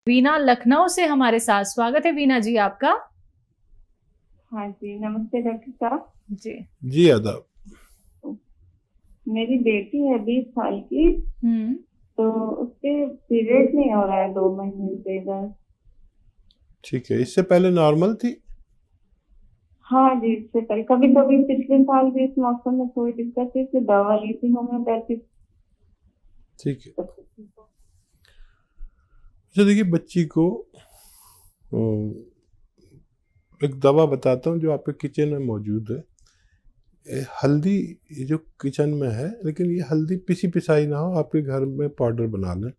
वीना लखनऊ से हमारे साथ, स्वागत है वीना जी आपका। हाँ जी, नमस्ते डॉक्टर साहब। जी आदाब। मेरी बेटी है 20 साल की। तो उसके पीरियड नहीं हो रहा है 2 महीने से इधर। ठीक है, इससे पहले नॉर्मल थी? हाँ जी, इससे पहले कभी कभी पिछले साल भी इस मौसम में थोड़ी दिक्कत थी, फिर दवा ली थी होम्योपैथिक। ठीक है। अच्छा देखिए, बच्ची को एक दवा बताता हूँ जो आपके किचन में मौजूद है। हल्दी ये जो किचन में है, लेकिन ये हल्दी पिसी पिसाई ना हो, आपके घर में पाउडर बना लें।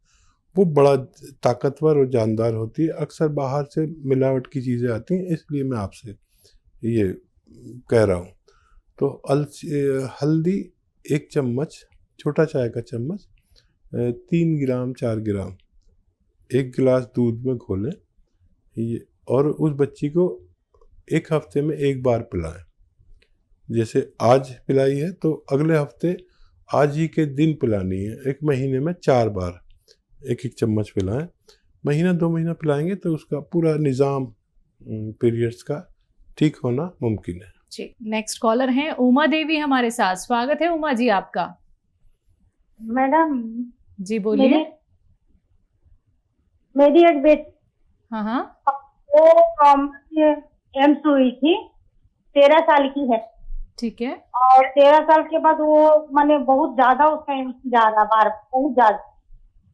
वो बड़ा ताकतवर और जानदार होती है। अक्सर बाहर से मिलावट की चीज़ें आती हैं, इसलिए मैं आपसे ये कह रहा हूँ। तो हल्दी 1 चम्मच, छोटा चाय का चम्मच, 3 ग्राम 4 ग्राम 1 गिलास दूध में घोलें ये, और उस बच्ची को 1 हफ्ते में 1 बार पिलाएं। जैसे आज पिलाई है तो अगले हफ्ते आज ही के दिन पिलानी है। 1 महीने में 4 बार 1-1 चम्मच पिलाएं। महीना 2 महीना पिलाएंगे तो उसका पूरा निज़ाम पीरियड्स का ठीक होना मुमकिन है जी। नेक्स्ट कॉलर हैं उमा देवी हमारे साथ, स्वागत है उमा जी आपका। मैडम जी बोलिए। मेरी एक बेटी वो एम्स हुई थी, 13 साल की है। ठीक है। और 13 साल के बाद वो माने बहुत ज्यादा उसका एम्स जा रहा बार, बहुत ज्यादा।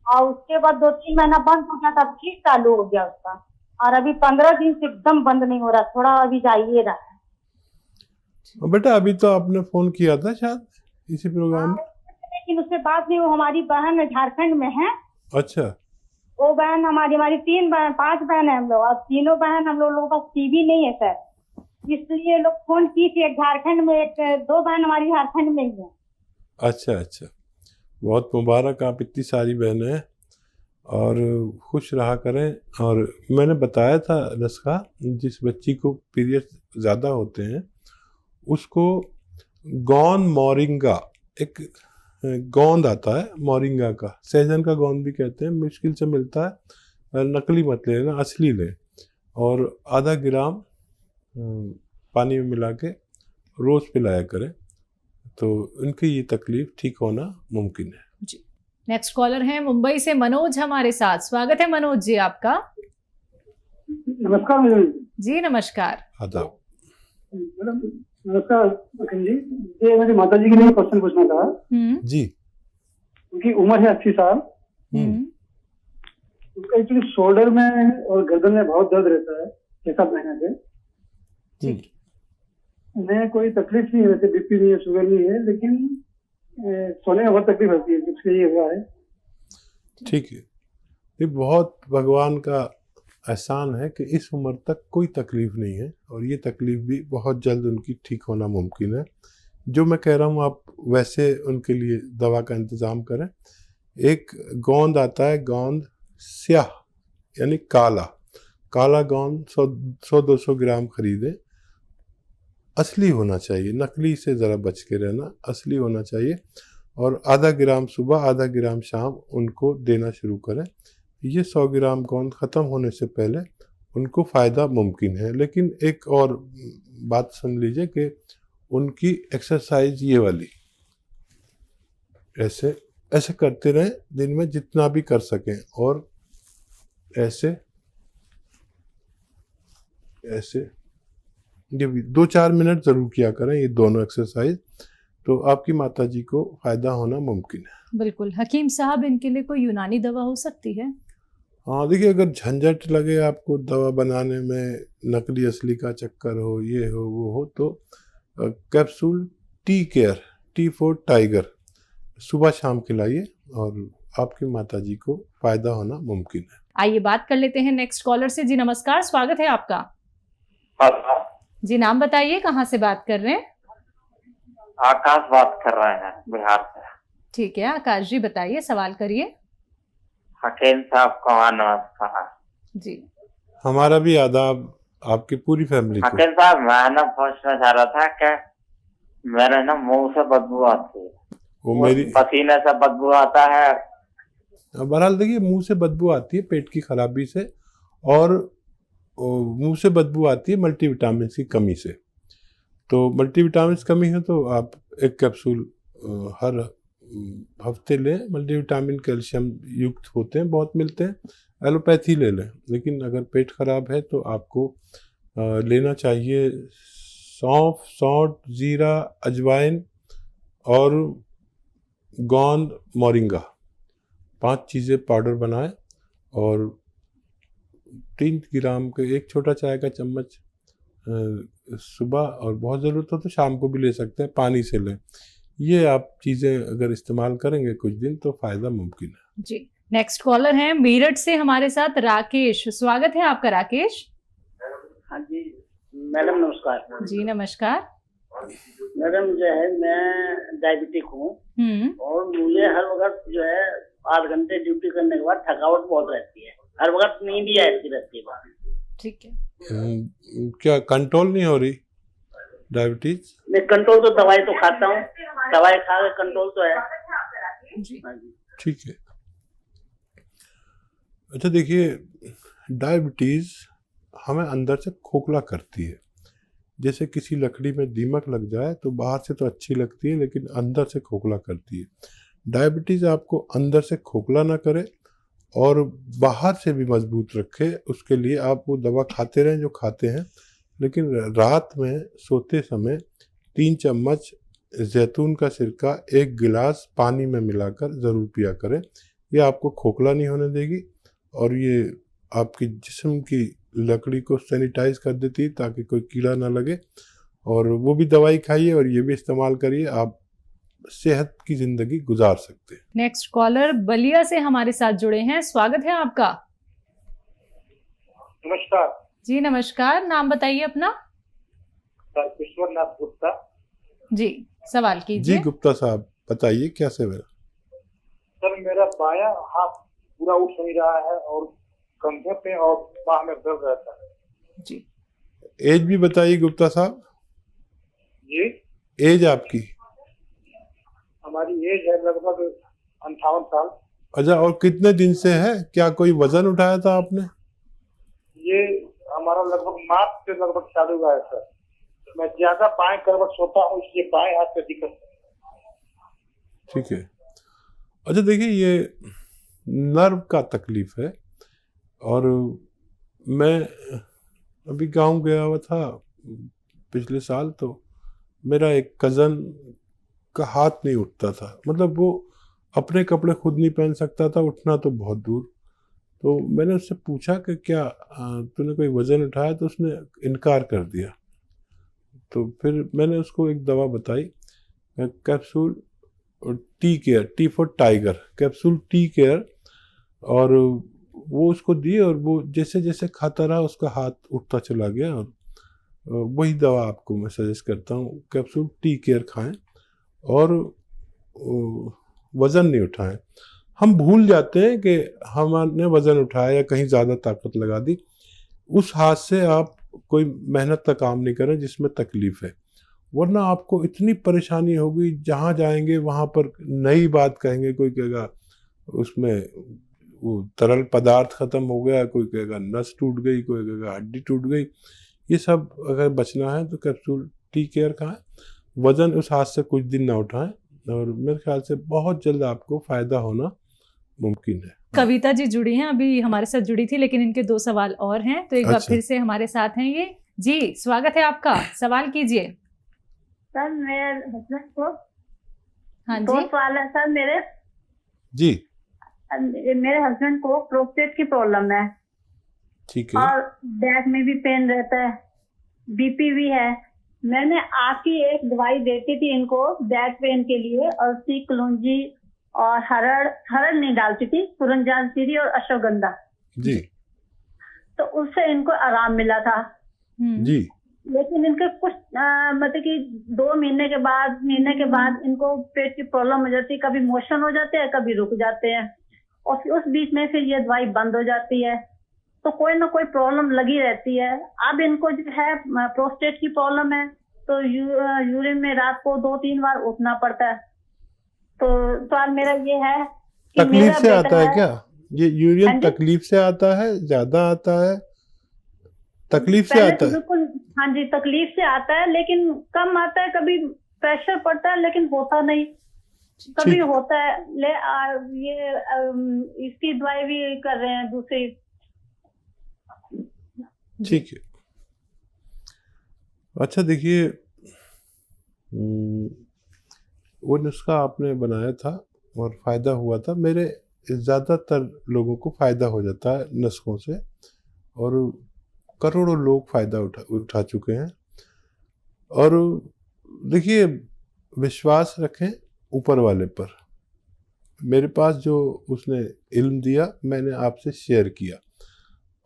और उसके बाद 2-3 महीना बंद हो गया था, फिर चालू हो गया उसका। और अभी 15 दिन से एकदम बंद नहीं हो रहा, थोड़ा अभी जाइए रहा है। बेटा अभी तो आपने फोन किया था शायद इसी प्रोग्राम में, लेकिन उससे बात नहीं। वो हमारी बहन झारखंड में है। अच्छा। वो बहन हमारी 5 बहन है हम लोग, और तीनों बहन हम लोगों का टीवी नहीं है सर, इसलिए लोग फोन की थी। एक झारखंड में, 2 बहन हमारी झारखंड में ही है। अच्छा अच्छा, बहुत मुबारक, आप इतनी सारी बहनें हैं और खुश रहा करें। और मैंने बताया था नस्खा, जिस बच्ची को पीरियड ज़्यादा होते हैं उसको गोंद मोरिंगा, एक गोंद आता है मोरिंगा का, सहजन का गोंद भी कहते हैं, मुश्किल से मिलता है, नकली मत लेना, असली लें। और आधा ग्राम पानी में मिला के रोज़ पिलाया करें तो उनकी ये तकलीफ ठीक होना मुमकिन है जी। नेक्स्ट कॉलर हैं मुंबई से मनोज हमारे साथ, स्वागत है मनोज जी आपका। नमस्कार मैडम जी नमस्कार। आदाब। मैडम नमस्कार अखिल जी। ये मेरी माता जी के लिए क्वेश्चन पूछना था जी। उनकी उम्र है 80 साल। उनका एक्चुअली शोल्डर में और गर्दन में बहुत दर्द रहता है 6-7 महीने से। ठीक। उन्हें कोई तकलीफ नहीं है, वैसे बीपी नहीं है, शुगर नहीं है, लेकिन सोने में बहुत तकलीफ होती है, इसलिए ये हुआ है। ठीक है, ये बहुत भगवान का एहसान है कि इस उम्र तक कोई तकलीफ नहीं है, और ये तकलीफ भी बहुत जल्द उनकी ठीक होना मुमकिन है। जो मैं कह रहा हूँ आप वैसे उनके लिए दवा का इंतज़ाम करें। एक गोंद आता है, गोंद स्याह यानी काला गोंद 100-200 ग्राम खरीदें। असली होना चाहिए, नकली से ज़रा बच के रहना, असली होना चाहिए। और आधा ग्राम सुबह, आधा ग्राम शाम उनको देना शुरू करें। ये 100 ग्राम गोंद ख़त्म होने से पहले उनको फ़ायदा मुमकिन है। लेकिन एक और बात सुन लीजिए कि उनकी एक्सरसाइज ये वाली ऐसे ऐसे करते रहें दिन में जितना भी कर सकें, और ऐसे ये 2-4 मिनट ज़रूर किया करें, ये दोनों एक्सरसाइज, तो आपकी माता जी को फ़ायदा होना मुमकिन है। बिल्कुल। हकीम साहब, इनके लिए कोई यूनानी दवा हो सकती है? हाँ देखिए, अगर झंझट लगे आपको दवा बनाने में, नकली असली का चक्कर हो, ये हो वो हो, तो capsule tea care, T for tiger, सुबह शाम खिलाइए और आपकी माता जी को फ़ायदा होना मुमकिन है। आइए बात कर लेते हैं नेक्स्ट कॉलर से। जी नमस्कार, स्वागत है आपका। जी नाम बताइए, कहाँ से बात कर रहे हैं? आकाश बात कर रहे हैं बिहार से। ठीक है आकाश जी, बताइए, सवाल करिए। हकीम साहब को नमस्कार जी। हमारा भी आदाब आपकी पूरी फैमिली को। हकीम साहब, मैं ना पूछना चाह रहा था कि मेरे ना मुंह से बदबू आती है, वो मेरी पसीने से बदबू आता है, बहरहाल देखिए, मुंह से बदबू आती है पेट की खराबी से, और मुंह से बदबू आती है मल्टीविटामिन की कमी से। तो मल्टीविटामिन की कमी है तो आप एक कैप्सूल हर हफ्ते लें। मल्टीविटामिन कैल्शियम युक्त होते हैं, बहुत मिलते हैं, एलोपैथी ले लें। लेकिन अगर पेट खराब है तो आपको लेना चाहिए सौंफ, सौंठ, जीरा, अजवाइन और गोंद, मोरिंगा, 5 चीज़ें पाउडर बनाएं और 3 ग्राम के 1 छोटा चाय का चम्मच सुबह, और बहुत ज़रूरत हो तो शाम को भी ले सकते हैं, पानी से लें। ये आप चीज़ें अगर इस्तेमाल करेंगे कुछ दिन तो फ़ायदा मुमकिन है जी। नेक्स्ट कॉलर हैं मेरठ से हमारे साथ राकेश। स्वागत है आपका राकेश। हाँ जी मैडम नमस्कार। जी नमस्कार। मैडम जो है मैं डायबिटिक हूँ और मुझे हर वक्त जो है 8 घंटे ड्यूटी करने के बाद थकावट बहुत रहती है, हर वक्त नींद ही आती रहती है। ठीक है। क्या कंट्रोल नहीं हो रही डायबिटीज? नहीं, कंट्रोल तो दवाई तो खाता हूँ, दवाई खा के कंट्रोल तो है जी। ठीक है। अच्छा देखिए, डायबिटीज हमें अंदर से खोखला करती है। जैसे किसी लकड़ी में दीमक लग जाए तो बाहर से तो अच्छी लगती है लेकिन अंदर से खोखला करती है। डायबिटीज आपको अंदर से खोखला ना करे और बाहर से भी मजबूत रखे, उसके लिए आप वो दवा खाते रहें जो खाते हैं, लेकिन रात में सोते समय 3 चम्मच जैतून का सिरका 1 गिलास पानी में मिलाकर ज़रूर पिया करें। ये आपको खोखला नहीं होने देगी और ये आपकी जिस्म की लकड़ी को सैनिटाइज कर देती है ताकि कोई कीड़ा ना लगे। और वो भी दवाई खाइए और ये भी इस्तेमाल करिए, आप सेहत की जिंदगी गुजार सकते हैं। नेक्स्ट कॉलर बलिया से हमारे साथ जुड़े हैं। स्वागत है आपका। नमस्कार जी नमस्कार। नाम बताइए अपना। सर विश्वनाथ गुप्ता। जी सवाल कीजिए। जी गुप्ता साहब बताइए क्या सेवा। सर मेरा बायां हाथ पूरा उठ नहीं रहा है और कंधे पे और बाह में दर्द रहता है जी। एज भी बताइए गुप्ता साहब। जी एज आपकी? हमारी एज है लगभग 58 साल। अच्छा, और कितने दिन से है? क्या कोई वजन उठाया था आपने? ये हमारा लगभग मार्च से लगभग चालू हुआ है सर। मैं ज्यादा बाएं करवट सोता हूँ इसलिए बाएं हाथ पे दिक्कत है। ठीक है। अच्छा देखिए, ये नर्व का तकलीफ है और मैं अभी गांव गया हुआ था पिछले साल, तो मेरा एक कज़न का हाथ नहीं उठता था, मतलब वो अपने कपड़े खुद नहीं पहन सकता था, उठना तो बहुत दूर। तो मैंने उससे पूछा कि क्या तूने कोई वज़न उठाया, तो उसने इनकार कर दिया। तो फिर मैंने उसको एक दवा बताई, capsule tea care, T for tiger, capsule tea care, और वो उसको दी और वो जैसे जैसे खाता रहा उसका हाथ उठता चला गया। और वही दवा आपको मैं सजेस्ट करता हूँ, कैप्सूल टी केयर खाएं और वज़न नहीं उठाएं। हम भूल जाते हैं कि हमने वज़न उठाया या कहीं ज़्यादा ताकत लगा दी। उस हाथ से आप कोई मेहनत का काम नहीं करें जिसमें तकलीफ़ है, वरना आपको इतनी परेशानी होगी, जहाँ जाएंगे वहाँ पर नई बात कहेंगे। कोई कहेगा उसमें वो तरल पदार्थ ख़त्म हो गया, कोई कहेगा नस टूट गई, कोई कहेगा हड्डी टूट गई। ये सब अगर बचना है तो कैप्सूल टी केयर खाएं, वज़न उस हाथ से कुछ दिन ना उठाएं और मेरे ख्याल से बहुत जल्द आपको फ़ायदा होना मुमकिन है। कविता जी जुड़ी हैं, अभी हमारे साथ जुड़ी थी, लेकिन इनके 2 सवाल और हैं, तो एक बार फिर से हमारे साथ हैं ये। जी स्वागत है आपका, सवाल कीजिए। सर मेरे हस्बैंड को हाँ 2 जी सवाल है सर मेरे। जी मेरे हस्बैंड को प्रोस्टेट की प्रॉब्लम है। ठीक है। और बैक में भी पेन रहता है, बीपी भी है। मैंने आपकी एक दवाई देती थी इनको बैक पेन के लिए, और सी कलौंजी और हरड़ नहीं डालती थी, सुरंजानसीरी और अश्वगंधा जी। तो उससे इनको आराम मिला था जी। लेकिन इनके कुछ मतलब कि 2 महीने के बाद इनको पेट की प्रॉब्लम हो जाती है, कभी मोशन हो जाते हैं, कभी रुक जाते हैं, और फिर उस बीच में फिर ये दवाई बंद हो जाती है। तो कोई ना कोई प्रॉब्लम लगी रहती है। अब इनको जो है प्रोस्टेट की प्रॉब्लम है, तो यूरिन में रात को 2-3 बार उठना पड़ता है। तो सवाल मेरा ये है कि तकलीफ मेरा से बेटा आता है क्या? ये हाँ यूरिन जी। तकलीफ से आता है, ज्यादा आता है? तकलीफ से पहले आता तो है? बिल्कुल, हाँ जी, तकलीफ से आता है, लेकिन कम आता है, कभी प्रेशर पड़ता है लेकिन होता नहीं, कभी ठीक। होता है। इसकी दवाई भी कर रहे हैं दूसरी। ठीक है। अच्छा देखिए, वो नुस्खा आपने बनाया था और फायदा हुआ था। मेरे ज़्यादातर लोगों को फायदा हो जाता है नुस्खों से, और करोड़ों लोग फायदा उठा चुके हैं। और देखिए, विश्वास रखें ऊपर वाले पर। मेरे पास जो उसने इल्म दिया, मैंने आपसे शेयर किया।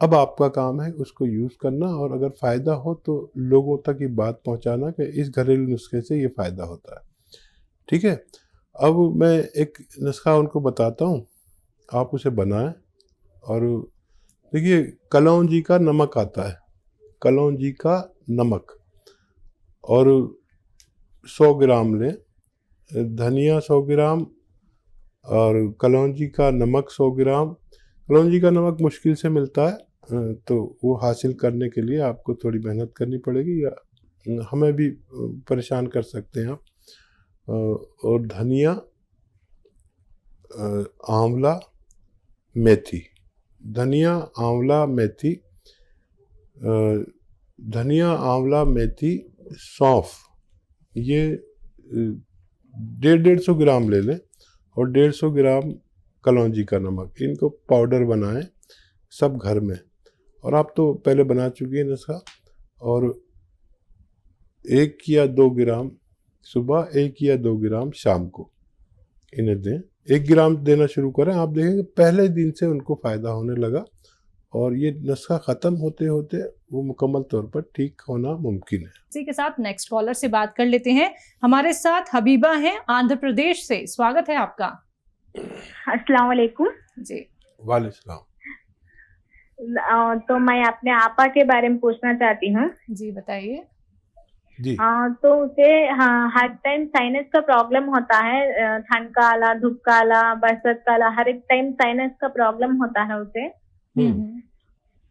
अब आपका काम है उसको यूज़ करना, और अगर फ़ायदा हो तो लोगों तक ये बात पहुंचाना कि इस घरेलू नुस्खे से ये फ़ायदा होता है। ठीक है। अब मैं एक नुस्खा उनको बताता हूँ, आप उसे बनाएं। और देखिए, कलौंजी का नमक आता है, कलौंजी का नमक, और 100 ग्राम लें, धनिया 100 ग्राम और कलौंजी का नमक 100 ग्राम। कलौंजी का नमक मुश्किल से मिलता है, तो वो हासिल करने के लिए आपको थोड़ी मेहनत करनी पड़ेगी, या हमें भी परेशान कर सकते हैं आप। और धनिया, आंवला, मेथी, धनिया, आंवला, मेथी, धनिया, आंवला, मेथी, सौंफ, ये 150 ग्राम ले लें, और 150 ग्राम कलौंजी का नमक। इनको पाउडर बनाएं सब घर में, और आप तो पहले बना चुकी हैं नुस्खा। और 1 या 2 ग्राम सुबह, 1 या 2 ग्राम शाम को इन्हें दें। 1 ग्राम देना शुरू करें, आप देखेंगे पहले दिन से उनको फ़ायदा होने लगा, और ये नुस्खा ख़त्म होते होते वो मुकम्मल तौर पर ठीक होना मुमकिन है। इसी के साथ नेक्स्ट कॉलर से बात कर लेते हैं। हमारे साथ हबीबा हैं आंध्र प्रदेश से। स्वागत है आपका। अस्सलाम वालेकुम जी। वालेकुम। तो मैं अपने आपा के बारे में पूछना चाहती हूँ। जी बताइए। जी। तो उसे हर टाइम साइनस का प्रॉब्लम होता है, ठंड का आला, धूप का आला, बरसात का आला, हर एक टाइम साइनस का प्रॉब्लम होता है उसे।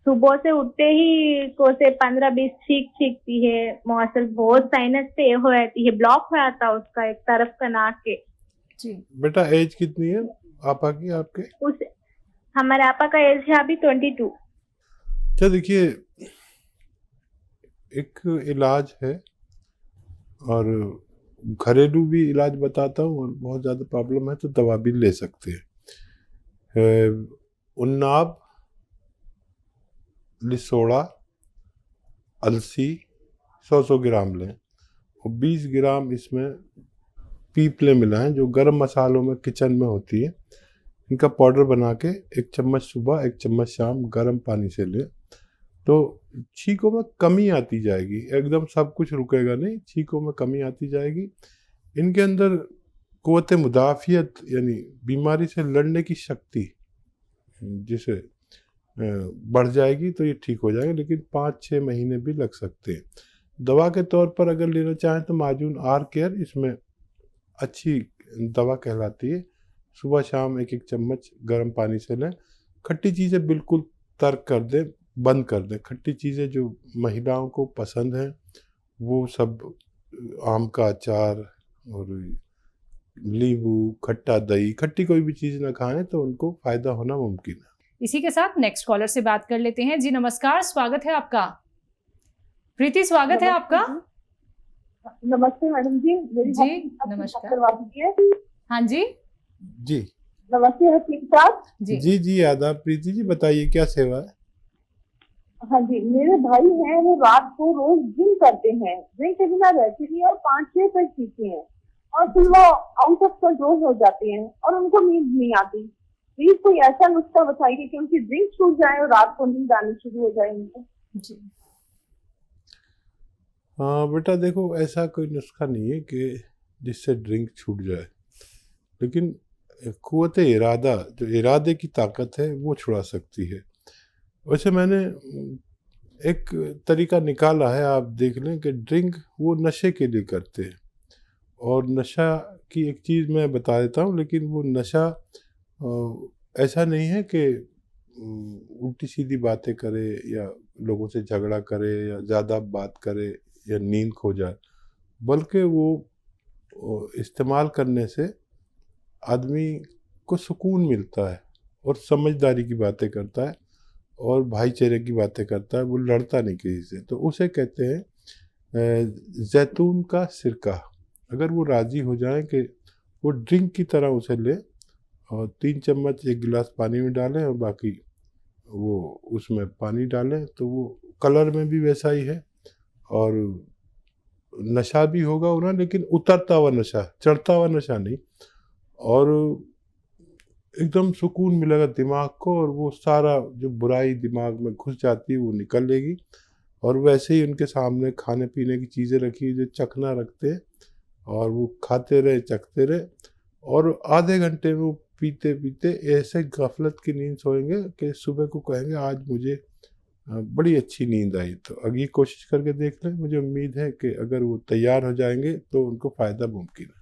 सुबह से उठते ही को से 15-20 छींकती है, मौसल बहुत साइनस से हो जाती है, ब्लॉक हो जाता है उसका एक तरफ का नाक के। जी। बेटा एज कितनी है आपा की, आपके? हमारे आपा का एज है अभी 22। अच्छा देखिए, एक इलाज है, और घरेलू भी इलाज बताता हूँ, और बहुत ज़्यादा प्रॉब्लम है तो दवा भी ले सकते हैं। उन्नाब, लिसोड़ा, अलसी 100 ग्राम लें, और 20 ग्राम इसमें पीपले मिलाएं, जो गरम मसालों में किचन में होती है। इनका पाउडर बना के 1 चम्मच सुबह, 1 चम्मच शाम गर्म पानी से लें, तो छींकों में कमी आती जाएगी। एकदम सब कुछ रुकेगा नहीं, छींकों में कमी आती जाएगी। इनके अंदर क़ुव्वत मुदाफ़ियत, यानी बीमारी से लड़ने की शक्ति जिसे बढ़ जाएगी, तो ये ठीक हो जाएगा, लेकिन 5-6 महीने भी लग सकते हैं। दवा के तौर पर अगर लेना चाहें तो माजून आर केयर इसमें अच्छी दवा कहलाती है। सुबह शाम 1-1 चम्मच गर्म पानी से लें। खट्टी चीज़ें बिल्कुल तर्क कर दें, बंद कर दें। खट्टी चीज़ें जो महिलाओं को पसंद हैं, वो सब आम का अचार और नींबू, खट्टा दही, खट्टी कोई भी चीज़ ना खाएं तो उनको फ़ायदा होना मुमकिन है। इसी के साथ नेक्स्ट कॉलर से बात कर लेते हैं। जी नमस्कार, स्वागत है आपका। प्रीति, स्वागत है आपका। नमस्ते मैडम जी। जी नमस्कार। हाँ जी जी नमस्ते हकीम साहब। जी जी आदाब। प्रीति जी बताइए क्या सेवा है? हाँ जी, मेरे भाई हैं, वो रात को रोज ड्रिंक करते हैं, ड्रिंक के बिना रहते नहीं, और 5-6 तक पीते हैं, और फिर वो आउट ऑफ कंट्रोल हो जाते हैं और उनको नींद नहीं आती। प्लीज कोई ऐसा नुस्खा बताइए कि उनकी ड्रिंक छूट जाए और रात को नींद आनी शुरू हो जाए उनको। जी। हाँ बेटा देखो, ऐसा कोई नुस्खा नहीं है कि जिससे ड्रिंक छूट जाए, लेकिन क़ुव्वत इरादा, जो इरादे की ताकत है, वो छुड़ा सकती है। वैसे मैंने एक तरीका निकाला है, आप देख लें कि ड्रिंक वो नशे के लिए करते हैं, और नशा की एक चीज़ मैं बता देता हूँ, लेकिन वो नशा ऐसा नहीं है कि उल्टी सीधी बातें करे या लोगों से झगड़ा करे या ज़्यादा बात करे या नींद खो जाए, बल्कि वो इस्तेमाल करने से आदमी को सुकून मिलता है और समझदारी की बातें करता है और भाईचारे की बातें करता है, वो लड़ता नहीं किसी से। तो उसे कहते हैं जैतून का सिरका। अगर वो राज़ी हो जाए कि वो ड्रिंक की तरह उसे ले और 3 चम्मच 1 गिलास पानी में डालें और बाकी वो उसमें पानी डालें, तो वो कलर में भी वैसा ही है और नशा भी होगा उन्हें, लेकिन उतरता हुआ नशा, चढ़ता हुआ नशा नहीं, और एकदम सुकून मिलेगा दिमाग को और वो सारा जो बुराई दिमाग में घुस जाती है वो निकल लेगी। और वैसे ही उनके सामने खाने पीने की चीज़ें रखी जो चखना रखते हैं और वो खाते रहे चखते रहे और आधे घंटे में वो पीते पीते ऐसे गफलत की नींद सोएंगे कि सुबह को कहेंगे आज मुझे बड़ी अच्छी नींद आई। तो अगर ये कोशिश करके देख लें, मुझे उम्मीद है कि अगर वो तैयार हो जाएंगे तो उनको फ़ायदा मुमकिन है।